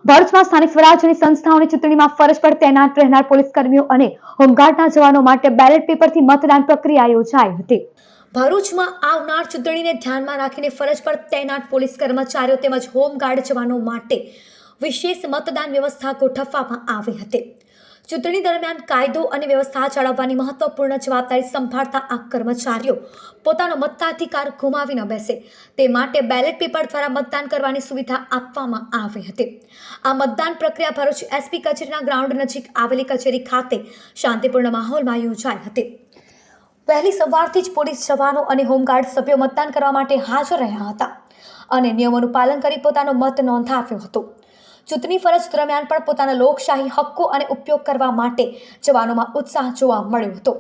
ભરૂચમાં સ્થાનિક સ્વરાજ્યની સંસ્થાઓની ચૂંટણીમાં ફરજ પર તૈનાત રહેનાર પોલીસ કર્મીઓ અને હોમગાર્ડના જવાનો માટે બેલેટ પેપરથી મતદાન પ્રક્રિયા યોજાઈ હતી। ભરૂચમાં આવનાર ચૂંટણીને ધ્યાનમાં રાખીને ફરજ પર તૈનાત પોલીસ કર્મચારીઓ તેમજ હોમગાર્ડ જવાનો માટે વિશેષ મતદાન વ્યવસ્થા ગોઠવવામાં આવી હતી। ચૂંટણી દરમિયાન કાયદો અને વ્યવસ્થા જાળવવાની મહત્વપૂર્ણ જવાબદારી સંભાળતા આ કર્મચારીઓ પોતાનો મતાધિકાર ગુમાવી ન બેસે તે માટે બેલેટ પેપર દ્વારા મતદાન કરવાની સુવિધા આપવામાં આવી હતી। આ મતદાન પ્રક્રિયા ભરૂચ એસપી કચેરીના ગ્રાઉન્ડ નજીક આવેલી કચેરી ખાતે શાંતિપૂર્ણ માહોલમાં યોજાઈ હતી। વહેલી સવારથી જ પોલીસ જવાનો અને હોમગાર્ડ સભ્યો મતદાન કરવા માટે હાજર રહ્યા હતા અને નિયમોનું પાલન કરી પોતાનો મત નોંધાવ્યો હતો। ચૂંટણી ફરજ દરમિયાન પણ પોતાના લોકશાહી હક્કો અને ઉપયોગ કરવા માટે જવાનોમાં ઉત્સાહ જોવા મળ્યો હતો।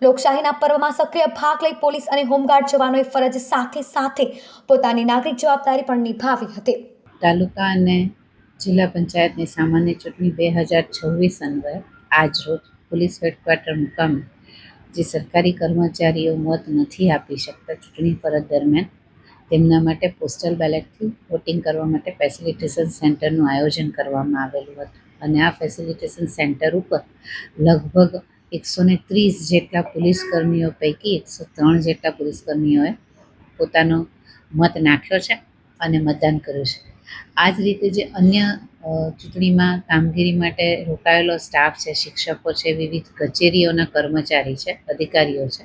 લોકશાહીના પર્વમાં સક્રિય ભાગ લઈ પોલીસ અને હોમગાર્ડ જવાનોએ ફરજ સાથે સાથે પોતાની નાગરિક જવાબદારી પણ નિભાવી હતી। તાલુકા અને જિલ્લા પંચાયતની સામાન્ય ચૂંટણી 2026 અન્વયે આજરોજ પોલીસ હેડક્વાર્ટર મુકામે જે સરકારી કર્મચારીઓ મત નથી આપી શકતા ચૂંટણી ફરજ દરમિયાન તેમના માટે પોસ્ટલ બેલેટથી વોટિંગ કરવા માટે ફેસિલિટેશન સેન્ટરનું આયોજન કરવામાં આવેલું હતું અને આ ફેસિલિટેશન સેન્ટર ઉપર લગભગ 130 જેટલા પોલીસ કર્મીઓ પૈકી 103 જેટલા પોલીસ કર્મીઓએ પોતાનો મત નાખ્યો છે અને મતદાન કર્યું છે। આ જ રીતે જે અન્ય ચૂંટણીમાં કામગીરી માટે રોકાયેલો સ્ટાફ છે, શિક્ષકો છે, વિવિધ કચેરીઓના કર્મચારી છે, અધિકારીઓ છે,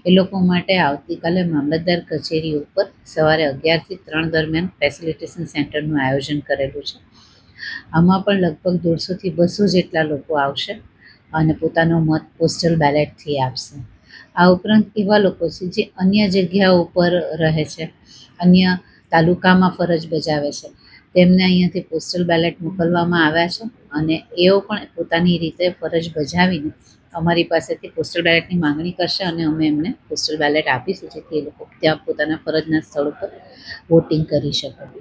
એ લોકો માટે આવતીકાલે મામલતદાર કચેરી ઉપર સવારે 11 થી 3 દરમિયાન ફેસિલિટેશન સેન્ટરનું આયોજન કરેલું છે। આમાં પણ લગભગ 150 થી 200 જેટલા લોકો આવશે અને પોતાનો મત પોસ્ટલ બેલેટથી આપશે। આ ઉપરાંત એવા લોકો છે જે અન્ય જગ્યાઓ ઉપર રહે છે, અન્ય તાલુકામાં ફરજ બજાવે છે, તેમને અહીંયાથી પોસ્ટલ બેલેટ મોકલવામાં આવ્યા છે અને એઓ પણ પોતાની રીતે ફરજ બજાવીને અમારી પાસેથી પોસ્ટલ બેલેટની માંગણી કરશે અને અમે એમને પોસ્ટલ બેલેટ આપીશું જેથી એ લોકો ત્યાં પોતાના ફરજના સ્થળ ઉપર વોટિંગ કરી શકે।